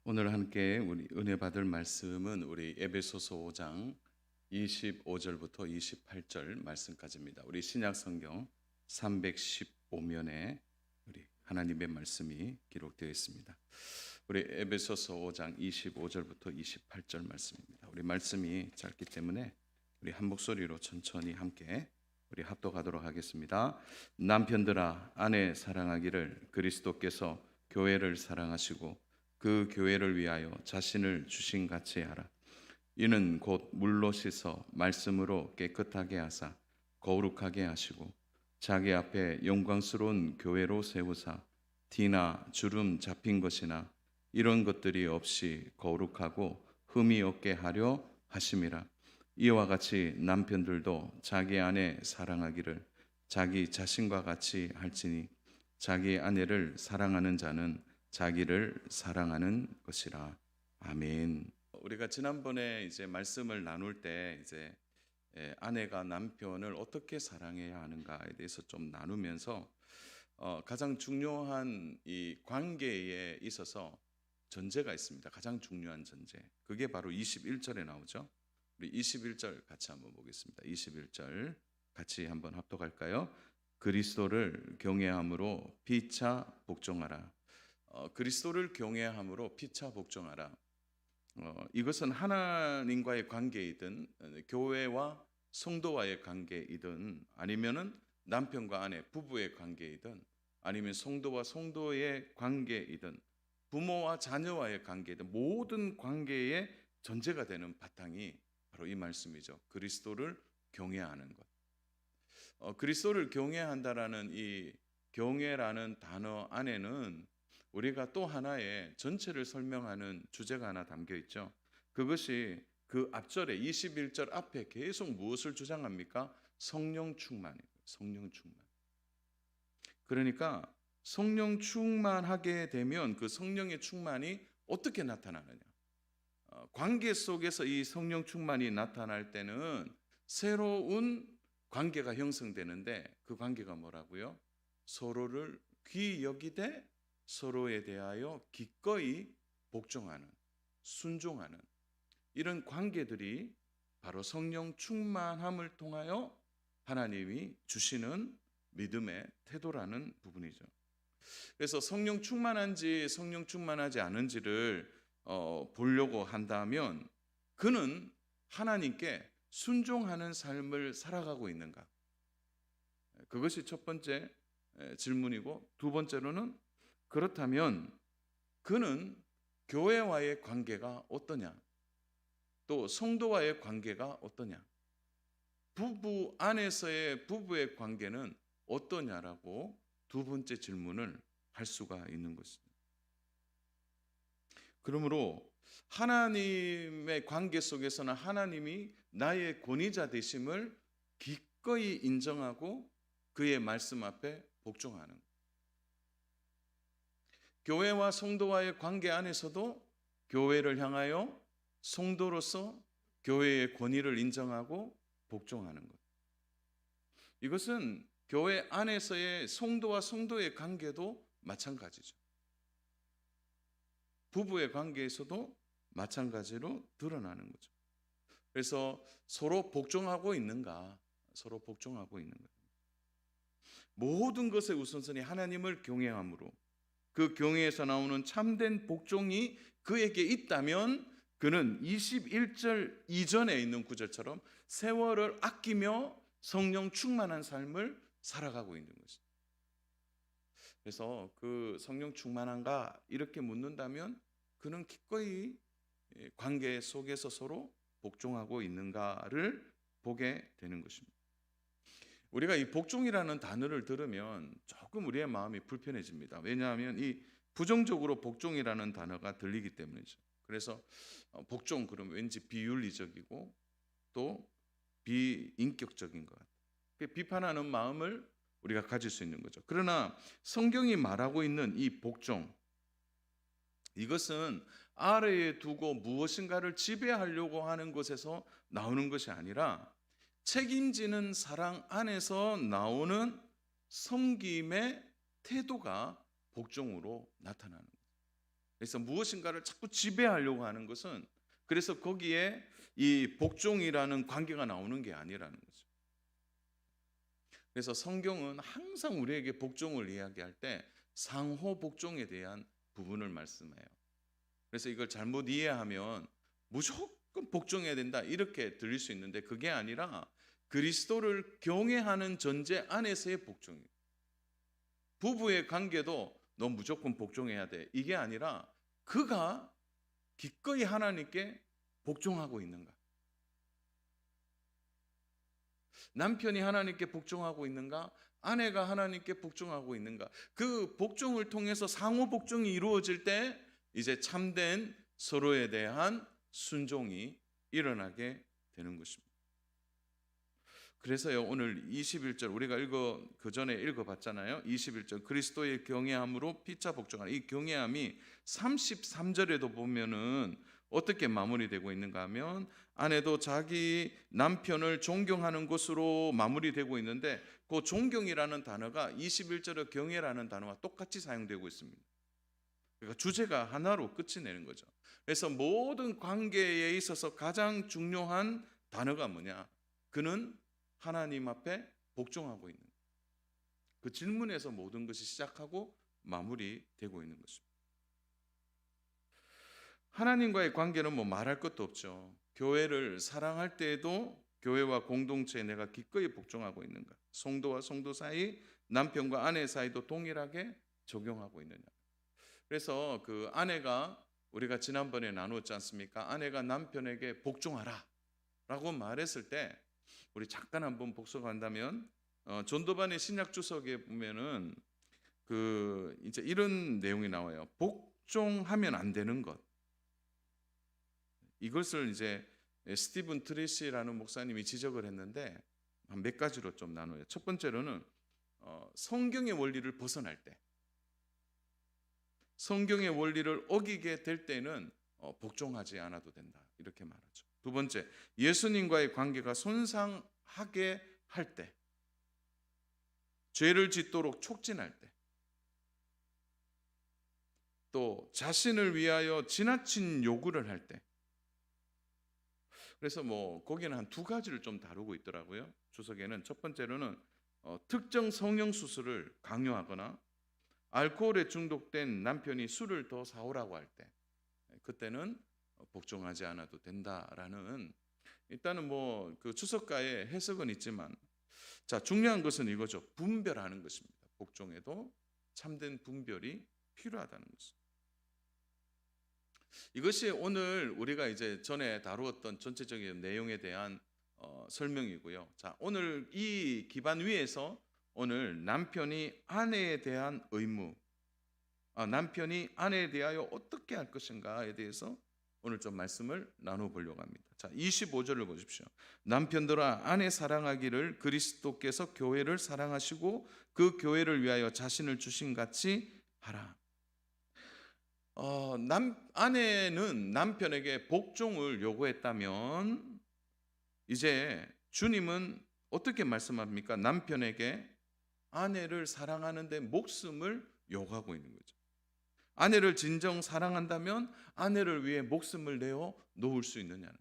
오늘 함께 우리 은혜 받을 말씀은 우리 에베소서 5장 25절부터 28절 말씀까지입니다. 우리 신약 성경 315면에 우리 하나님의 말씀이 기록되어 있습니다. 우리 에베소서 5장 25절부터 28절 말씀입니다. 우리 말씀이 짧기 때문에 우리 한 목소리로 천천히 함께 우리 합독하도록 하겠습니다. 남편들아 아내 사랑하기를 그리스도께서 교회를 사랑하시고 그 교회를 위하여 자신을 주신 같이 하라. 이는 곧 물로 씻어 말씀으로 깨끗하게 하사 거룩하게 하시고 자기 앞에 영광스러운 교회로 세우사 티나 주름 잡힌 것이나 이런 것들이 없이 거룩하고 흠이 없게 하려 하심이라. 이와 같이 남편들도 자기 아내 사랑하기를 자기 자신과 같이 할지니 자기 아내를 사랑하는 자는 자기를 사랑하는 것이라. 아멘. 우리가 지난번에 이제 말씀을 나눌 때 이제 아내가 남편을 어떻게 사랑해야 하는가에 대해서 좀 나누면서 가장 중요한 이 관계에 있어서 전제가 있습니다. 가장 중요한 전제. 그게 바로 21절에 나오죠. 우리 21절 같이 한번 보겠습니다. 21절 같이 한번 합독할까요? 그리스도를 경외함으로 피차 복종하라. 그리스도를 경외함으로 피차 복종하라. 이것은 하나님과의 관계이든 교회와 성도와의 관계이든 아니면은 남편과 아내 부부의 관계이든 아니면 성도와 성도의 관계이든 부모와 자녀와의 관계이든 모든 관계의 전제가 되는 바탕이 바로 이 말씀이죠. 그리스도를 경외하는 것. 그리스도를 경외한다라는 이 경외라는 단어 안에는 우리가 또 하나의 전체를 설명하는 주제가 하나 담겨 있죠. 그것이 그 앞절에 21절 앞에 계속 무엇을 주장합니까? 성령 충만이에요. 성령 충만. 그러니까 성령 충만하게 되면 그 성령의 충만이 어떻게 나타나느냐? 관계 속에서 이 성령 충만이 나타날 때는 새로운 관계가 형성되는데 그 관계가 뭐라고요? 서로를 귀히 여기되 서로에 대하여 기꺼이 복종하는, 순종하는 이런 관계들이 바로 성령 충만함을 통하여 하나님이 주시는 믿음의 태도라는 부분이죠. 그래서 성령 충만한지 성령 충만하지 않은지를 보려고 한다면 그는 하나님께 순종하는 삶을 살아가고 있는가? 그것이 첫 번째 질문이고, 두 번째로는 그렇다면 그는 교회와의 관계가 어떠냐? 또 성도와의 관계가 어떠냐? 부부 안에서의 부부의 관계는 어떠냐라고 두 번째 질문을 할 수가 있는 것입니다. 그러므로 하나님의 관계 속에서는 하나님이 나의 권위자 되심을 기꺼이 인정하고 그의 말씀 앞에 복종하는 것. 교회와 성도와의 관계 안에서도 교회를 향하여 성도로서 교회의 권위를 인정하고 복종하는 것. 이것은 교회 안에서의 성도와 성도의 관계도 마찬가지죠. 부부의 관계에서도 마찬가지로 드러나는 거죠. 그래서 서로 복종하고 있는가? 서로 복종하고 있는 거예요. 모든 것의 우선순위 하나님을 경외함으로 그 경외에서 나오는 참된 복종이 그에게 있다면 그는 21절 이전에 있는 구절처럼 세월을 아끼며 성령 충만한 삶을 살아가고 있는 것입니다. 그래서 그 성령 충만한가 이렇게 묻는다면 그는 기꺼이 관계 속에서 서로 복종하고 있는가를 보게 되는 것입니다. 우리가 이 복종이라는 단어를 들으면 조금 우리의 마음이 불편해집니다. 왜냐하면 이 부정적으로 복종이라는 단어가 들리기 때문이죠. 그래서 복종 그러면 왠지 비윤리적이고 또 비인격적인 것 같아요. 비판하는 마음을 우리가 가질 수 있는 거죠. 그러나 성경이 말하고 있는 이 복종, 이것은 아래에 두고 무엇인가를 지배하려고 하는 것에서 나오는 것이 아니라 책임지는 사랑 안에서 나오는 섬김의 태도가 복종으로 나타나는 거예요. 그래서 무엇인가를 자꾸 지배하려고 하는 것은, 그래서 거기에 이 복종이라는 관계가 나오는 게 아니라는 거죠. 그래서 성경은 항상 우리에게 복종을 이야기할 때 상호 복종에 대한 부분을 말씀해요. 그래서 이걸 잘못 이해하면 무조건 복종해야 된다 이렇게 들릴 수 있는데, 그게 아니라 그리스도를 경외하는 전제 안에서의 복종이에요. 부부의 관계도 너 무조건 복종해야 돼, 이게 아니라 그가 기꺼이 하나님께 복종하고 있는가, 남편이 하나님께 복종하고 있는가, 아내가 하나님께 복종하고 있는가, 그 복종을 통해서 상호 복종이 이루어질 때 이제 참된 서로에 대한 순종이 일어나게 되는 것입니다. 그래서요, 오늘 21절 우리가 그 전에 읽어봤잖아요. 21절 그리스도의 경외함으로 피차 복종하는, 이 경외함이 33절에도 보면은 어떻게 마무리되고 있는가 하면, 아내도 자기 남편을 존경하는 것으로 마무리되고 있는데, 그 존경이라는 단어가 21절의 경외라는 단어와 똑같이 사용되고 있습니다. 그러니까 주제가 하나로 끝이 내는 거죠. 그래서 모든 관계에 있어서 가장 중요한 단어가 뭐냐? 그는 하나님 앞에 복종하고 있는, 그 질문에서 모든 것이 시작하고 마무리되고 있는 것입니다. 하나님과의 관계는 뭐 말할 것도 없죠. 교회를 사랑할 때에도 교회와 공동체에 내가 기꺼이 복종하고 있는가, 성도와 성도 사이, 남편과 아내 사이도 동일하게 적용하고 있느냐. 그래서 그 아내가, 우리가 지난번에 나누었지 않습니까? 아내가 남편에게 복종하라 라고 말했을 때, 우리 잠깐 한번 복습한다면 전도반의 신약 주석에 보면은 그 이제 이런 내용이 나와요. 복종하면 안 되는 것. 이것을 이제 스티븐 트리시라는 목사님이 지적을 했는데 한 몇 가지로 좀 나눠요. 첫 번째로는 성경의 원리를 벗어날 때, 성경의 원리를 어기게 될 때는 복종하지 않아도 된다, 이렇게 말하죠. 두 번째, 예수님과의 관계가 손상하게 할 때, 죄를 짓도록 촉진할 때, 또 자신을 위하여 지나친 요구를 할 때. 그래서 뭐 거기는 한 두 가지를 좀 다루고 있더라고요. 주석에는 첫 번째로는 특정 성형 수술을 강요하거나, 알코올에 중독된 남편이 술을 더 사오라고 할 때, 그때는 복종하지 않아도 된다라는, 일단은 뭐 그 주석가의 해석은 있지만, 자, 중요한 것은 이거죠. 분별하는 것입니다. 복종에도 참된 분별이 필요하다는 것입니다. 이것이 오늘 우리가 이제 전에 다루었던 전체적인 내용에 대한 설명이고요. 자, 오늘 이 기반 위에서 오늘 남편이 아내에 대한 의무, 남편이 아내에 대하여 어떻게 할 것인가에 대해서 오늘 좀 말씀을 나눠보려고 합니다. 자, 25절을 보십시오. 남편들아, 아내 사랑하기를 그리스도께서 교회를 사랑하시고 그 교회를 위하여 자신을 주신 같이 하라. 아내는 남편에게 복종을 요구했다면, 이제 주님은 어떻게 말씀합니까? 남편에게 아내를 사랑하는데 목숨을 요구하고 있는 거죠. 아내를 진정 사랑한다면 아내를 위해 목숨을 내어 놓을 수 있느냐는,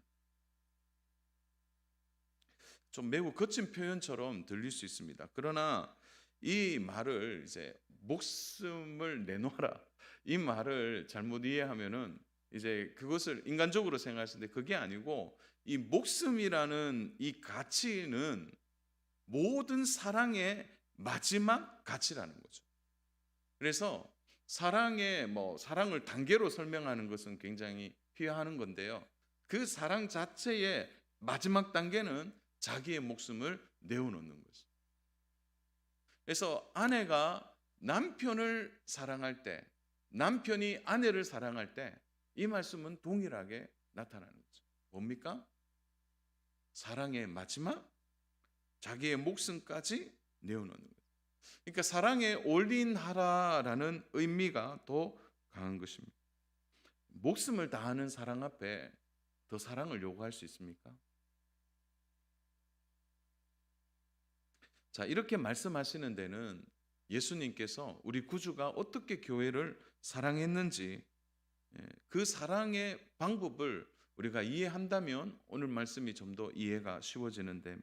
좀 매우 거친 표현처럼 들릴 수 있습니다. 그러나 이 말을, 이제 목숨을 내놓아라, 이 말을 잘못 이해하면은 이제 그것을 인간적으로 생각하시는데, 그게 아니고 이 목숨이라는 이 가치는 모든 사랑의 마지막 가치라는 거죠. 그래서 사랑을 단계로 설명하는 것은 굉장히 희화하는 건데요. 그 사랑 자체의 마지막 단계는 자기의 목숨을 내어놓는 거죠. 그래서 아내가 남편을 사랑할 때, 남편이 아내를 사랑할 때, 이 말씀은 동일하게 나타나는 거죠. 뭡니까? 사랑의 마지막, 자기의 목숨까지 내어놓는 거죠. 그러니까 사랑에 올인하라라는 의미가 더 강한 것입니다. 목숨을 다하는 사랑 앞에 더 사랑을 요구할 수 있습니까? 자, 이렇게 말씀하시는 데는 예수님께서, 우리 구주가 어떻게 교회를 사랑했는지 그 사랑의 방법을 우리가 이해한다면 오늘 말씀이 좀 더 이해가 쉬워지는데,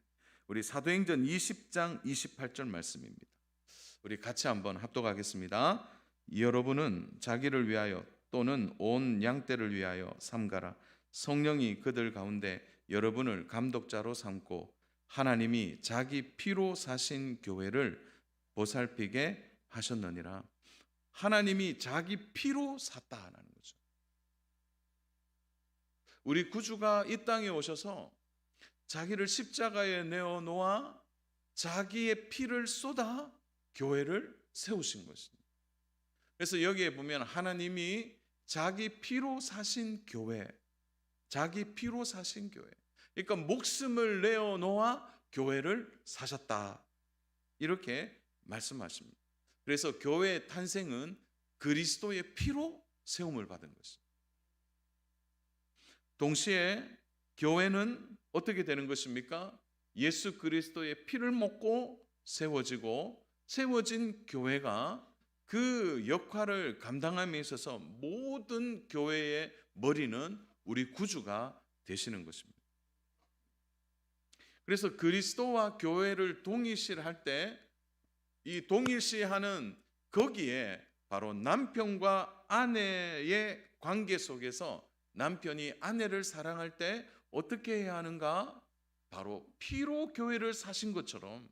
우리 사도행전 20장 28절 말씀입니다. 우리 같이 한번 합독하겠습니다. 여러분은 자기를 위하여 또는 온 양떼를 위하여 삼가라. 성령이 그들 가운데 여러분을 감독자로 삼고 하나님이 자기 피로 사신 교회를 보살피게 하셨느니라. 하나님이 자기 피로 샀다라는 거죠. 우리 구주가 이 땅에 오셔서 자기를 십자가에 내어 놓아 자기의 피를 쏟아 교회를 세우신 것입니다. 그래서 여기에 보면 하나님이 자기 피로 사신 교회, 자기 피로 사신 교회, 그러니까 목숨을 내어 놓아 교회를 사셨다, 이렇게 말씀하십니다. 그래서 교회의 탄생은 그리스도의 피로 세움을 받은 것입니다. 동시에 교회는 어떻게 되는 것입니까? 예수 그리스도의 피를 먹고 세워지고, 세워진 교회가 그 역할을 감당함에 있어서 모든 교회의 머리는 우리 구주가 되시는 것입니다. 그래서 그리스도와 교회를 동일시할 때 이 동일시하는 거기에 바로 남편과 아내의 관계 속에서 남편이 아내를 사랑할 때 어떻게 해야 하는가? 바로 피로 교회를 사신 것처럼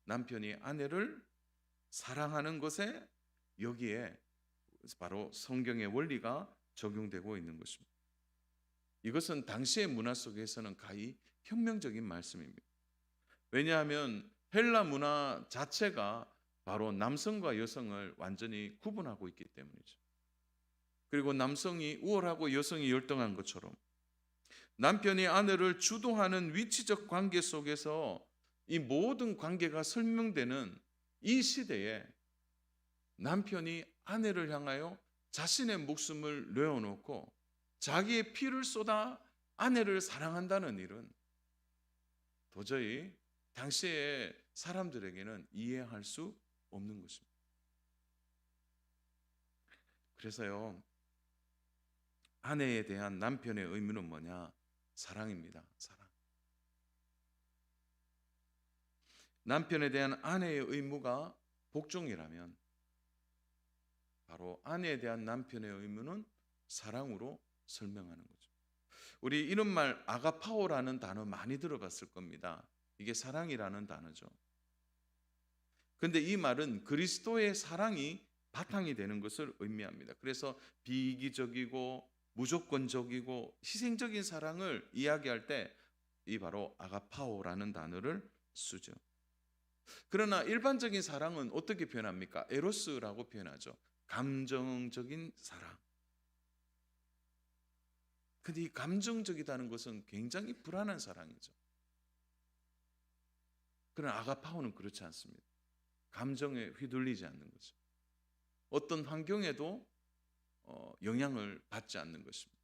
남편이 아내를 사랑하는 것에 여기에 바로 성경의 원리가 적용되고 있는 것입니다. 이것은 당시의 문화 속에서는 가히 혁명적인 말씀입니다. 왜냐하면 헬라 문화 자체가 바로 남성과 여성을 완전히 구분하고 있기 때문이죠. 그리고 남성이 우월하고 여성이 열등한 것처럼 남편이 아내를 주도하는 위치적 관계 속에서 이 모든 관계가 설명되는 이 시대에 남편이 아내를 향하여 자신의 목숨을 내어놓고 자기의 피를 쏟아 아내를 사랑한다는 일은 도저히 당시의 사람들에게는 이해할 수 없는 것입니다. 그래서요, 아내에 대한 남편의 의무는 뭐냐? 사랑입니다. 사랑. 남편에 대한 아내의 의무가 복종이라면 바로 아내에 대한 남편의 의무는 사랑으로 설명하는 거죠. 우리 이런 말 아가파오라는 단어 많이 들어봤을 겁니다. 이게 사랑이라는 단어죠. 근데 이 말은 그리스도의 사랑이 바탕이 되는 것을 의미합니다. 그래서 비이기적이고 무조건적이고 희생적인 사랑을 이야기할 때 이 바로 아가파오라는 단어를 쓰죠. 그러나 일반적인 사랑은 어떻게 표현합니까? 에로스라고 표현하죠. 감정적인 사랑. 근데 이 감정적이다는 것은 굉장히 불안한 사랑이죠. 그러나 아가파오는 그렇지 않습니다. 감정에 휘둘리지 않는 거죠. 어떤 환경에도 영향을 받지 않는 것입니다.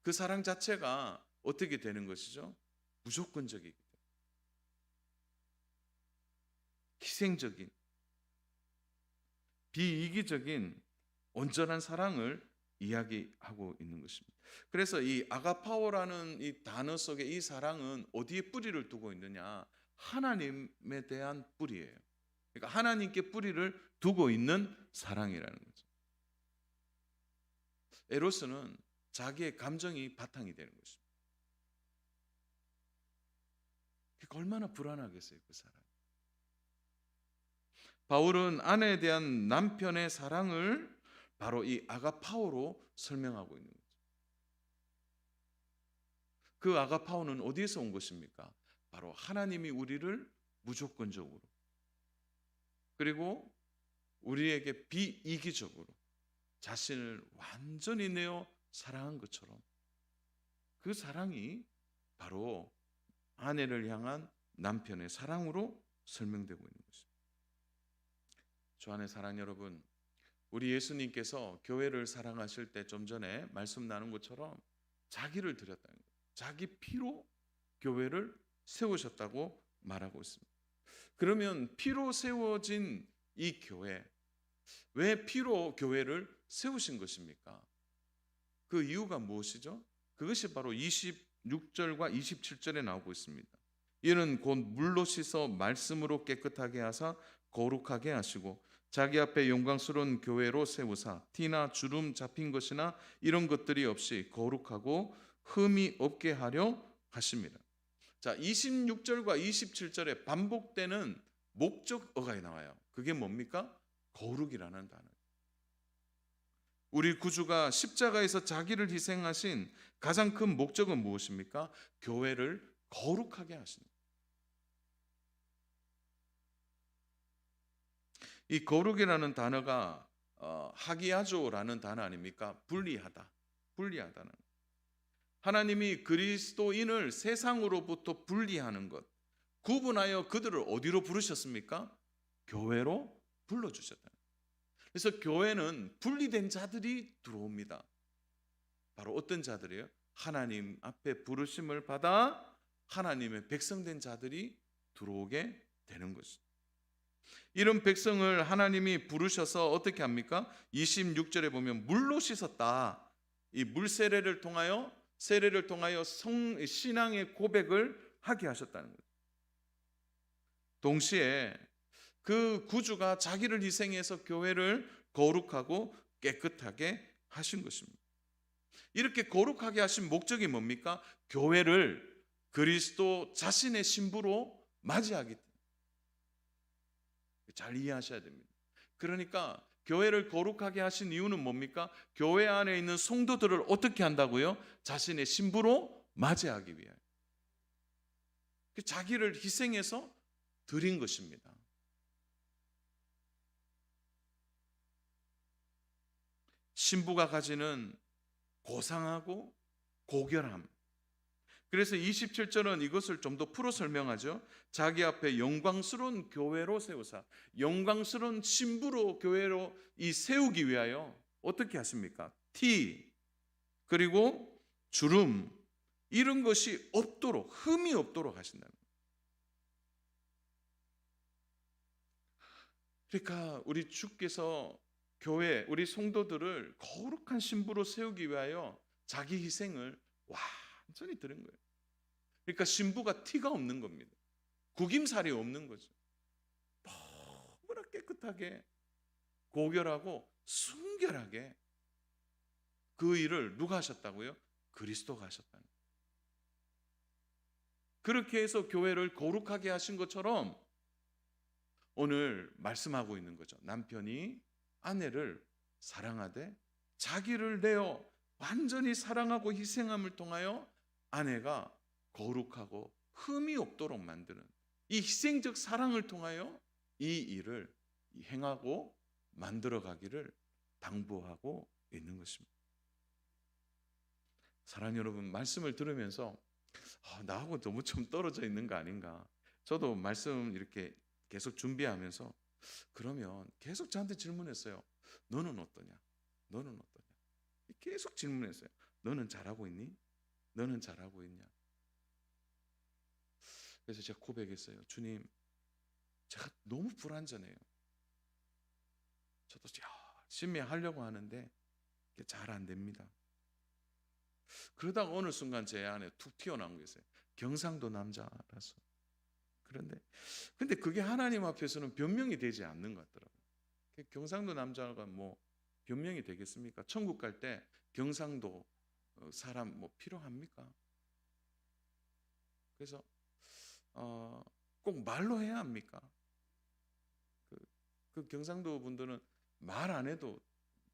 그 사랑 자체가 어떻게 되는 것이죠? 무조건적이기 때문에. 희생적인, 비이기적인 온전한 사랑을 이야기하고 있는 것입니다. 그래서 이 아가파오라는 이 단어 속에 이 사랑은 어디에 뿌리를 두고 있느냐? 하나님에 대한 뿌리예요. 그러니까 하나님께 뿌리를 두고 있는 사랑이라는 거죠. 에로스는 자기의 감정이 바탕이 되는 것입니다. 그러니까 얼마나 불안하겠어요, 그 사람. 바울은 아내에 대한 남편의 사랑을 바로 이 아가파오로 설명하고 있는 거죠. 그 아가파오는 어디에서 온 것입니까? 바로 하나님이 우리를 무조건적으로, 그리고 우리에게 비이기적으로 자신을 완전히 내어 사랑한 것처럼 그 사랑이 바로 아내를 향한 남편의 사랑으로 설명되고 있는 것입니다. 주 안의 사랑 여러분, 우리 예수님께서 교회를 사랑하실 때 좀 전에 말씀 나눈 것처럼 자기를 드렸다는 거예요. 자기 피로 교회를 세우셨다고 말하고 있습니다. 그러면 피로 세워진 이 교회, 왜 피로 교회를 세우신 것입니까? 그 이유가 무엇이죠? 그것이 바로 26절과 27절에 나오고 있습니다. 이는 곧 물로 씻어 말씀으로 깨끗하게 하사 거룩하게 하시고 자기 앞에 영광스러운 교회로 세우사 티나 주름 잡힌 것이나 이런 것들이 없이 거룩하고 흠이 없게 하려 하십니다. 자, 26절과 27절에 반복되는 목적어가 나와요. 그게 뭡니까? 거룩이라는 단어. 우리 구주가 십자가에서 자기를 희생하신 가장 큰 목적은 무엇입니까? 교회를 거룩하게 하시는. 이 거룩이라는 단어가 하기야조라는 단어 아닙니까? 분리하다는. 하나님이 그리스도인을 세상으로부터 분리하는 것, 구분하여 그들을 어디로 부르셨습니까? 교회로 불러주셨다. 그래서 교회는 분리된 자들이 들어옵니다. 바로 어떤 자들이에요? 하나님 앞에 부르심을 받아 하나님의 백성된 자들이 들어오게 되는 것이죠. 이런 백성을 하나님이 부르셔서 어떻게 합니까? 26절에 보면 물로 씻었다. 이 물 세례를 통하여 신앙의 고백을 하게 하셨다는 거예요. 동시에 그 구주가 자기를 희생해서 교회를 거룩하고 깨끗하게 하신 것입니다. 이렇게 거룩하게 하신 목적이 뭡니까? 교회를 그리스도 자신의 신부로 맞이하기 때문에. 잘 이해하셔야 됩니다. 그러니까 교회를 거룩하게 하신 이유는 뭡니까? 교회 안에 있는 성도들을 어떻게 한다고요? 자신의 신부로 맞이하기 위하여. 자기를 희생해서 드린 것입니다. 신부가 가지는 고상하고 고결함. 그래서 27절은 이것을 좀 더 풀어 설명하죠. 자기 앞에 영광스러운 교회로 세우사, 영광스러운 신부로 교회로 세우기 위하여 어떻게 하십니까? 티, 그리고 주름, 이런 것이 없도록, 흠이 없도록 하신다는 거예요. 그러니까 우리 주께서 교회, 우리 성도들을 거룩한 신부로 세우기 위하여 자기 희생을 완전히 드린 거예요. 그러니까 신부가 티가 없는 겁니다. 구김살이 없는 거죠. 너무나 깨끗하게, 고결하고 순결하게 그 일을 누가 하셨다고요? 그리스도가 하셨다는 거예요. 그렇게 해서 교회를 거룩하게 하신 것처럼 오늘 말씀하고 있는 거죠. 남편이 아내를 사랑하되 자기를 내어 완전히 사랑하고 희생함을 통하여 아내가 거룩하고 흠이 없도록 만드는 이 희생적 사랑을 통하여 이 일을 행하고 만들어 가기를 당부하고 있는 것입니다. 사랑하는 여러분, 말씀을 들으면서 나하고 너무 좀 떨어져 있는 거 아닌가. 저도 말씀 이렇게 계속 준비하면서 그러면 계속 저한테 질문했어요. 너는 어떠냐? 너는 어떠냐? 계속 질문했어요. 너는 잘하고 있니? 너는 잘하고 있냐? 그래서 제가 고백했어요. 주님, 제가 너무 불완전해요. 저도 열심히 하려고 하는데 잘 안 됩니다. 그러다가 어느 순간 제 안에 툭 튀어나온 게 있어요. 경상도 남자라서. 근데 그게 하나님 앞에서는 변명이 되지 않는 것 같더라고요. 경상도 남자가 뭐 변명이 되겠습니까? 천국 갈 때 경상도 사람 뭐 필요합니까? 그래서 꼭 말로 해야 합니까? 그 경상도 분들은 말 안 해도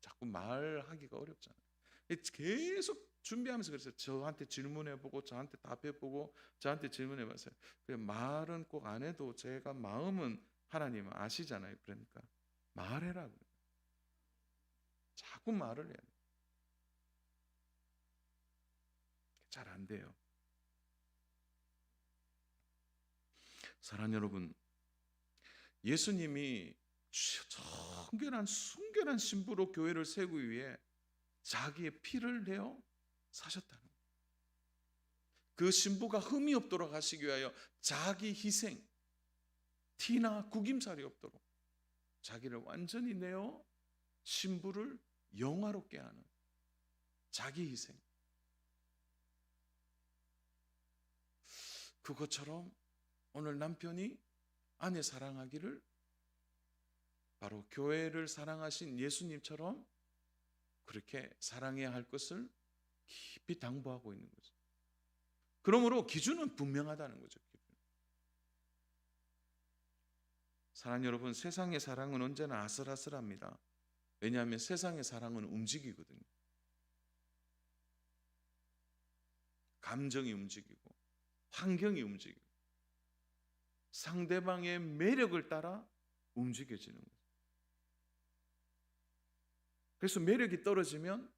자꾸 말하기가 어렵잖아요. 계속 준비하면서 그래서 저한테 질문해보고 저한테 답해보고 저한테 질문해봤어요. 말은 꼭 안 해도 제가 마음은 하나님은 아시잖아요. 그러니까 말해라. 자꾸 말을 해야 돼요. 잘 안 돼요. 사랑하는 여러분, 예수님이 정결한 순결한 신부로 교회를 세우기 위해 자기의 피를 내어 사셨다는 거예요. 그 신부가 흠이 없도록 하시기 위하여 자기 희생, 티나 구김살이 없도록 자기를 완전히 내어 신부를 영화롭게 하는 자기 희생. 그것처럼 오늘 남편이 아내 사랑하기를 바로 교회를 사랑하신 예수님처럼 그렇게 사랑해야 할 것을 깊이 당부하고 있는 거죠. 그러므로 기준은 분명하다는 거죠. 사랑 여러분, 세상의 사랑은 언제나 아슬아슬합니다. 왜냐하면 세상의 사랑은 움직이거든요. 감정이 움직이고 환경이 움직이고 상대방의 매력을 따라 움직여지는 거죠. 그래서 매력이 떨어지면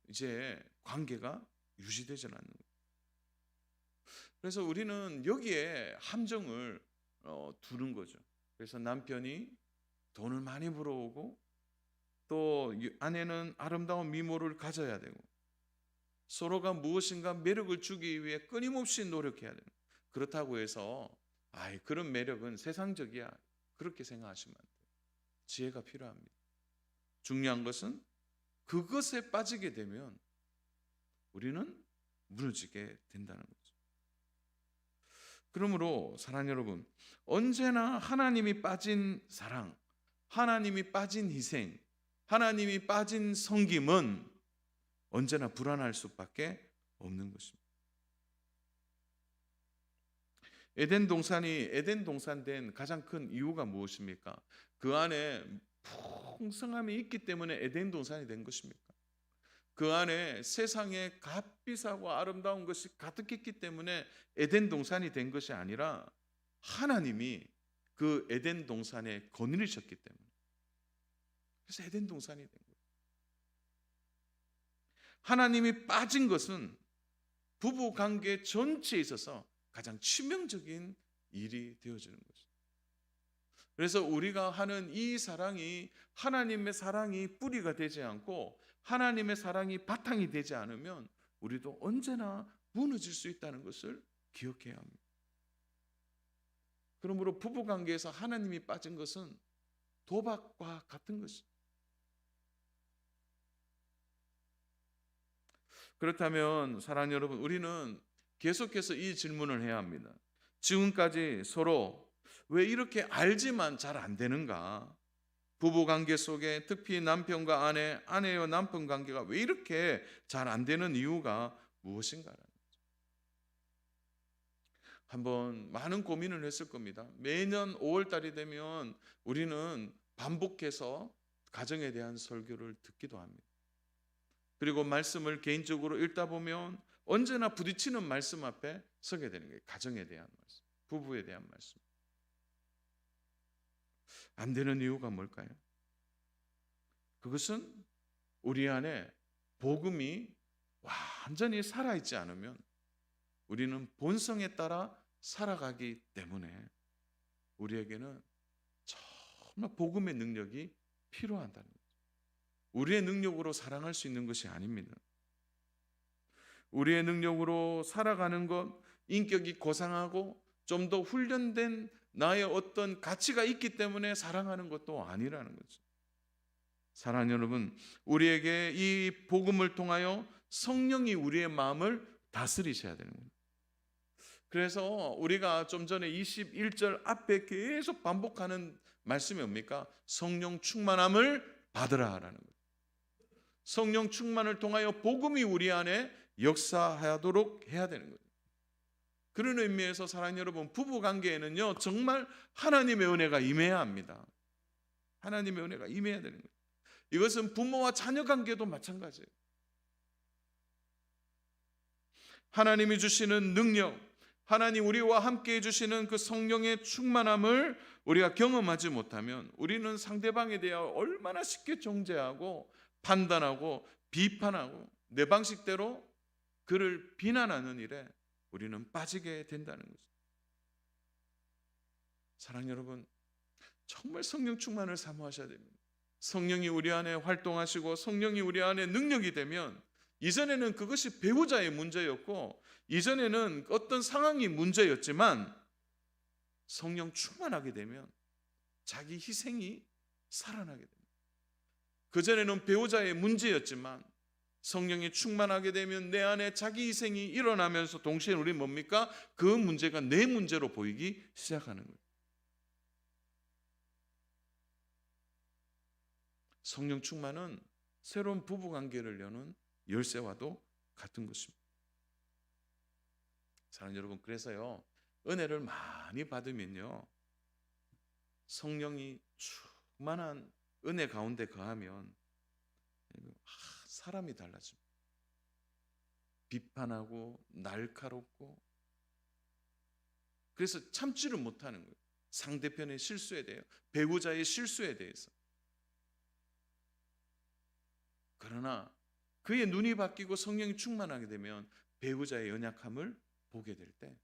이제 관계가 유지되지 않는 거예요. 그래서 우리는 여기에 함정을 두는 거죠. 그래서 남편이 돈을 많이 벌어오고 또 아내는 아름다운 미모를 가져야 되고 서로가 무엇인가 매력을 주기 위해 끊임없이 노력해야 되는. 그렇다고 해서 그런 매력은 세상적이야 그렇게 생각하시면 안 돼요. 지혜가 필요합니다. 중요한 것은 그것에 빠지게 되면 우리는 무너지게 된다는 거죠. 그러므로 사랑하는 여러분, 언제나 하나님이 빠진 사랑, 하나님이 빠진 희생, 하나님이 빠진 섬김은 언제나 불안할 수밖에 없는 것입니다. 에덴 동산 된 가장 큰 이유가 무엇입니까? 그 안에 풍성함이 있기 때문에 에덴 동산이 된 것입니까? 그 안에 세상의 값비싸고 아름다운 것이 가득했기 때문에 에덴 동산이 된 것이 아니라 하나님이 그 에덴 동산에 거느리셨기 때문에, 그래서 에덴 동산이 된 거예요. 하나님이 빠진 것은 부부 관계 전체에 있어서 가장 치명적인 일이 되어지는 거죠. 그래서 우리가 하는 이 사랑이 하나님의 사랑이 뿌리가 되지 않고 하나님의 사랑이 바탕이 되지 않으면 우리도 언제나 무너질 수 있다는 것을 기억해야 합니다. 그러므로 부부관계에서 하나님이 빠진 것은 도박과 같은 것입니다. 그렇다면 사랑하는 여러분, 우리는 계속해서 이 질문을 해야 합니다. 지금까지 서로 왜 이렇게 알지만 잘 안 되는가? 부부관계 속에 특히 남편과 아내와 남편 관계가 왜 이렇게 잘 안 되는 이유가 무엇인가라는 거죠. 한번 많은 고민을 했을 겁니다. 매년 5월 달이 되면 우리는 반복해서 가정에 대한 설교를 듣기도 합니다. 그리고 말씀을 개인적으로 읽다 보면 언제나 부딪히는 말씀 앞에 서게 되는 거예요. 가정에 대한 말씀, 부부에 대한 말씀. 안 되는 이유가 뭘까요? 그것은 우리 안에 복음이 완전히 살아있지 않으면 우리는 본성에 따라 살아가기 때문에 우리에게는 정말 복음의 능력이 필요하다는 거죠. 우리의 능력으로 사랑할 수 있는 것이 아닙니다. 우리의 능력으로 살아가는 것, 인격이 고상하고 좀 더 훈련된 나의 어떤 가치가 있기 때문에 사랑하는 것도 아니라는 거죠. 사랑하는 여러분, 우리에게 이 복음을 통하여 성령이 우리의 마음을 다스리셔야 되는 겁니다. 그래서 우리가 좀 전에 21절 앞에 계속 반복하는 말씀이 뭡니까? 성령 충만함을 받으라라는 거예요. 성령 충만을 통하여 복음이 우리 안에 역사하도록 해야 되는 거예요. 그런 의미에서 사랑하는 여러분, 부부관계에는요 정말 하나님의 은혜가 임해야 합니다. 하나님의 은혜가 임해야 되는 거예요. 이것은 부모와 자녀 관계도 마찬가지예요. 하나님이 주시는 능력, 하나님 우리와 함께 해주시는 그 성령의 충만함을 우리가 경험하지 못하면 우리는 상대방에 대하여 얼마나 쉽게 정죄하고 판단하고 비판하고 내 방식대로 그를 비난하는 일에 우리는 빠지게 된다는 거죠. 사랑하는 여러분, 정말 성령 충만을 사모하셔야 됩니다. 성령이 우리 안에 활동하시고 성령이 우리 안에 능력이 되면, 이전에는 그것이 배우자의 문제였고 이전에는 어떤 상황이 문제였지만 성령 충만하게 되면 자기 희생이 살아나게 됩니다. 그전에는 배우자의 문제였지만 성령이 충만하게 되면 내 안에 자기 희생이 일어나면서 동시에 우리 뭡니까? 그 문제가 내 문제로 보이기 시작하는 거예요. 성령 충만은 새로운 부부관계를 여는 열쇠와도 같은 것입니다. 사랑하는 여러분, 그래서요, 은혜를 많이 받으면요, 성령이 충만한 은혜 가운데 거하면 사람이 달라집니다. 비판하고 날카롭고, 그래서 참지를 못하는 거예요. 상대편의 실수에 대해, 배우자의 실수에 대해서. 그러나 그의 눈이 바뀌고 성령이 충만하게 되면 배우자의 연약함을 보게 될 때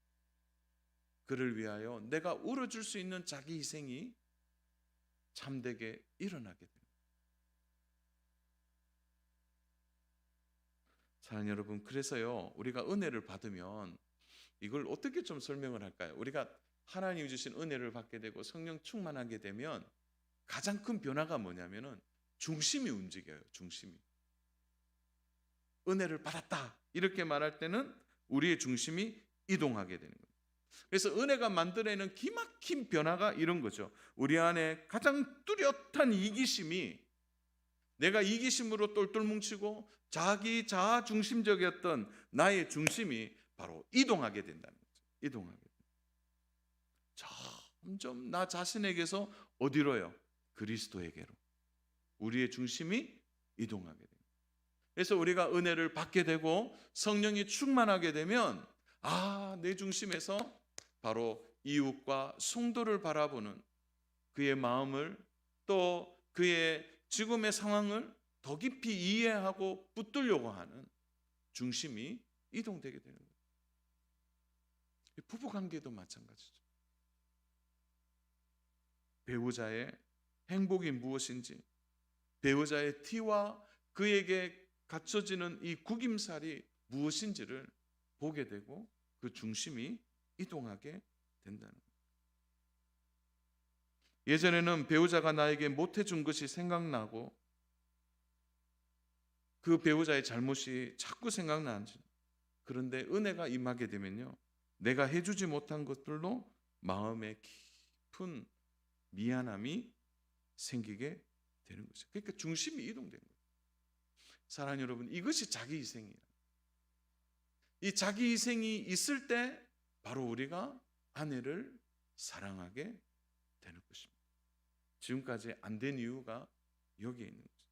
그를 위하여 내가 울어줄 수 있는 자기 희생이 참되게 일어나게 됩니다. 사랑하는 여러분, 그래서요, 우리가 은혜를 받으면 이걸 어떻게 좀 설명을 할까요? 우리가 하나님이 주신 은혜를 받게 되고 성령 충만하게 되면 가장 큰 변화가 뭐냐면은 중심이 움직여요. 중심이. 은혜를 받았다 이렇게 말할 때는 우리의 중심이 이동하게 되는 거예요. 그래서 은혜가 만들어내는 기막힌 변화가 이런 거죠. 우리 안에 가장 뚜렷한 이기심이, 내가 이기심으로 똘똘 뭉치고 자기 자아 중심적이었던 나의 중심이 바로 이동하게 된다는 거죠. 이동하게 됩니다. 점점 나 자신에게서 어디로요? 그리스도에게로 우리의 중심이 이동하게 됩니다. 그래서 우리가 은혜를 받게 되고 성령이 충만하게 되면 내 중심에서 바로 이웃과 성도를 바라보는 그의 마음을, 또 그의 지금의 상황을 더 깊이 이해하고 붙들려고 하는 중심이 이동되게 되는 거예요. 부부관계도 마찬가지죠. 배우자의 행복이 무엇인지, 배우자의 티와 그에게 갖춰지는 이 구김살이 무엇인지를 보게 되고 그 중심이 이동하게 된다는 거예요. 예전에는 배우자가 나에게 못해준 것이 생각나고 그 배우자의 잘못이 자꾸 생각나는지, 그런데 은혜가 임하게 되면요, 내가 해주지 못한 것들로 마음에 깊은 미안함이 생기게 되는 거죠. 그러니까 중심이 이동되는 거예요. 사랑하는 여러분, 이것이 자기 희생이에요. 이 자기 희생이 있을 때 바로 우리가 아내를 사랑하게 되는 것입니다. 지금까지 안 된 이유가 여기에 있는 거죠.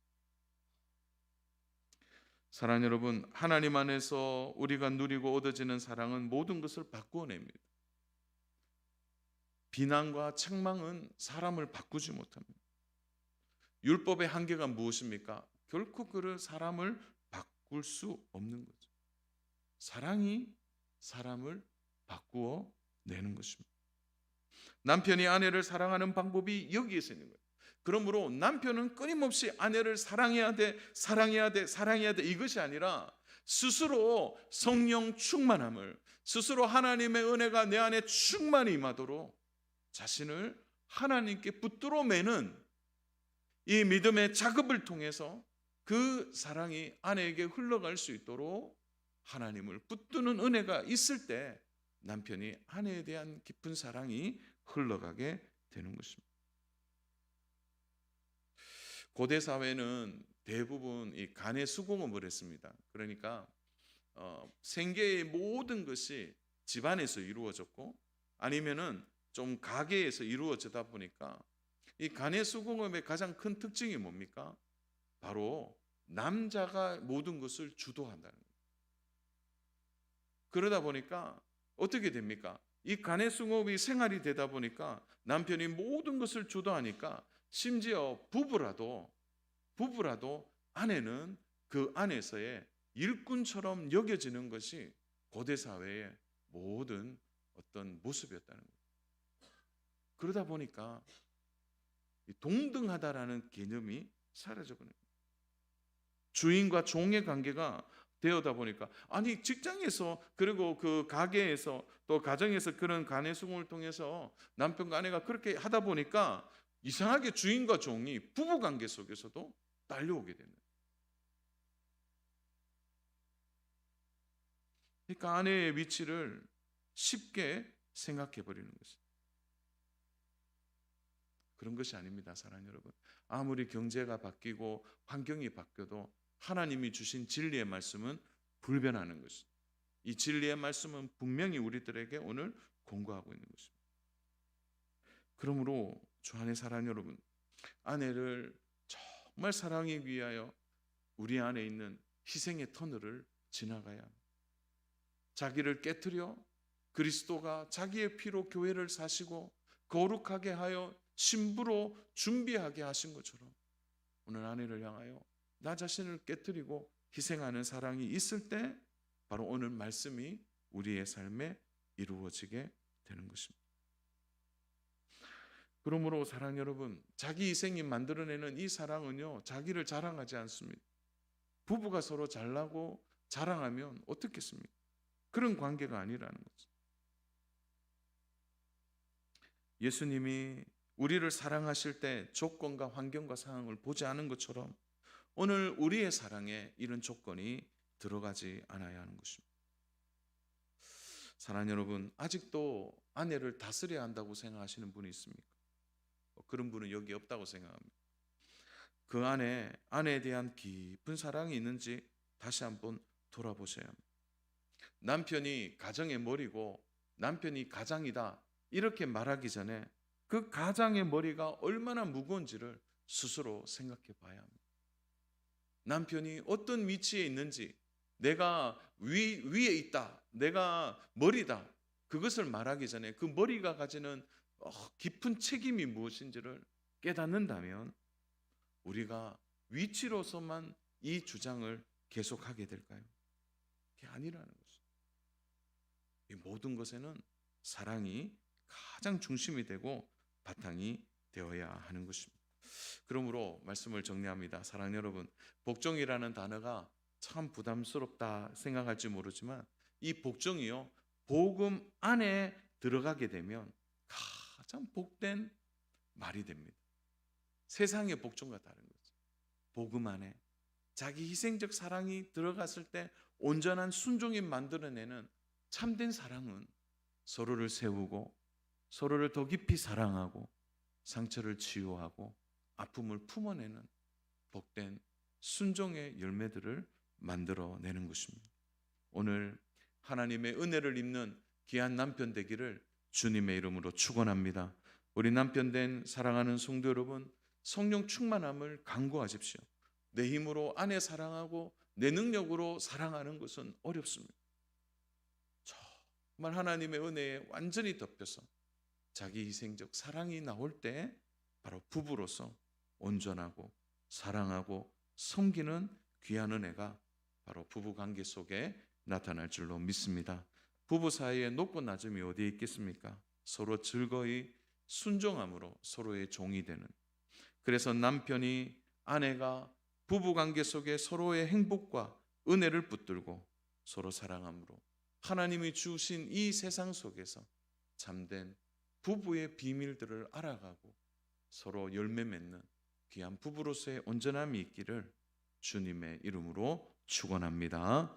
사랑하는 여러분, 하나님 안에서 우리가 누리고 얻어지는 사랑은 모든 것을 바꾸어 냅니다. 비난과 책망은 사람을 바꾸지 못합니다. 율법의 한계가 무엇입니까? 결코 그 사람을 바꿀 수 없는 거죠. 사랑이 사람을 바꾸어 내는 것입니다. 남편이 아내를 사랑하는 방법이 여기에서 있는 거예요. 그러므로 남편은 끊임없이 아내를 사랑해야 돼, 사랑해야 돼, 사랑해야 돼, 이것이 아니라 스스로 성령 충만함을, 스스로 하나님의 은혜가 내 안에 충만히 임하도록 자신을 하나님께 붙들어 매는 이 믿음의 작업을 통해서 그 사랑이 아내에게 흘러갈 수 있도록 하나님을 붙드는 은혜가 있을 때 남편이 아내에 대한 깊은 사랑이 흘러가게 되는 것입니다. 고대 사회는 대부분 이 간의 수공업을 했습니다. 그러니까 생계의 모든 것이 집안에서 이루어졌고 아니면은 좀 가게에서 이루어지다 보니까 이 간의 수공업의 가장 큰 특징이 뭡니까? 바로 남자가 모든 것을 주도한다는 거예요. 그러다 보니까 어떻게 됩니까? 이 간의 수공업이 생활이 되다 보니까 남편이 모든 것을 주도하니까 심지어 부부라도 아내는 그 안에서의 일꾼처럼 여겨지는 것이 고대 사회의 모든 어떤 모습이었다는 거예요. 그러다 보니까 동등하다라는 개념이 사라져버려요. 주인과 종의 관계가 되어다 보니까 아니 직장에서 그리고 그 가게에서 또 가정에서 그런 간의 수공을 통해서 남편과 아내가 그렇게 하다 보니까 이상하게 주인과 종이 부부 관계 속에서도 딸려오게 되는. 그러니까 아내의 위치를 쉽게 생각해 버리는 것입니다. 그런 것이 아닙니다, 사랑하는 여러분. 아무리 경제가 바뀌고 환경이 바뀌어도 하나님이 주신 진리의 말씀은 불변하는 것입니다. 이 진리의 말씀은 분명히 우리들에게 오늘 공고하고 있는 것입니다. 그러므로 주 안에 사랑하는 여러분, 아내를 정말 사랑하기 위하여 우리 안에 있는 희생의 터널을 지나가야 합니다. 자기를 깨트려 그리스도가 자기의 피로 교회를 사시고 거룩하게 하여 신부로 준비하게 하신 것처럼 오늘 아내를 향하여 나 자신을 깨트리고 희생하는 사랑이 있을 때 바로 오늘 말씀이 우리의 삶에 이루어지게 되는 것입니다. 그러므로 사랑 여러분, 자기 희생이 만들어내는 이 사랑은요, 자기를 자랑하지 않습니다. 부부가 서로 잘나고 자랑하면 어떻겠습니까? 그런 관계가 아니라는 거죠. 예수님이 우리를 사랑하실 때 조건과 환경과 상황을 보지 않은 것처럼 오늘 우리의 사랑에 이런 조건이 들어가지 않아야 하는 것입니다. 사랑하는 여러분, 아직도 아내를 다스려야 한다고 생각하시는 분이 있습니까? 그런 분은 여기 없다고 생각합니다. 그 안에 아내에 대한 깊은 사랑이 있는지 다시 한번 돌아보셔야 합니다. 남편이 가정의 머리고 남편이 가장이다 이렇게 말하기 전에 그 가장의 머리가 얼마나 무거운지를 스스로 생각해 봐야 합니다. 남편이 어떤 위치에 있는지, 내가 위에 있다, 내가 머리다, 그것을 말하기 전에 그 머리가 가지는 깊은 책임이 무엇인지를 깨닫는다면 우리가 위치로서만 이 주장을 계속하게 될까요? 그게 아니라는 거죠. 이 모든 것에는 사랑이 가장 중심이 되고 바탕이 되어야 하는 것입니다. 그러므로 말씀을 정리합니다. 사랑하는 여러분, 복종이라는 단어가 참 부담스럽다 생각할지 모르지만 이 복종이요, 복음 안에 들어가게 되면 가장 복된 말이 됩니다. 세상의 복종과 다른 거죠. 복음 안에 자기 희생적 사랑이 들어갔을 때 온전한 순종이 만들어내는 참된 사랑은 서로를 세우고 서로를 더 깊이 사랑하고 상처를 치유하고 아픔을 품어내는 복된 순종의 열매들을 만들어내는 것입니다. 오늘 하나님의 은혜를 입는 귀한 남편 되기를 주님의 이름으로 축원합니다. 우리 남편 된 사랑하는 성도 여러분, 성령 충만함을 간구하십시오. 내 힘으로 아내 사랑하고 내 능력으로 사랑하는 것은 어렵습니다. 정말 하나님의 은혜에 완전히 덮여서 자기 희생적 사랑이 나올 때 바로 부부로서 온전하고 사랑하고 섬기는 귀한 은혜가 바로 부부 관계 속에 나타날 줄로 믿습니다. 부부 사이에 높고 낮음이 어디에 있겠습니까? 서로 즐거이 순종함으로 서로의 종이 되는, 그래서 남편이 아내가 부부 관계 속에 서로의 행복과 은혜를 붙들고 서로 사랑함으로 하나님이 주신 이 세상 속에서 참된 부부의 비밀들을 알아가고 서로 열매 맺는 귀한 부부로서의 온전함이 있기를 주님의 이름으로 축원합니다.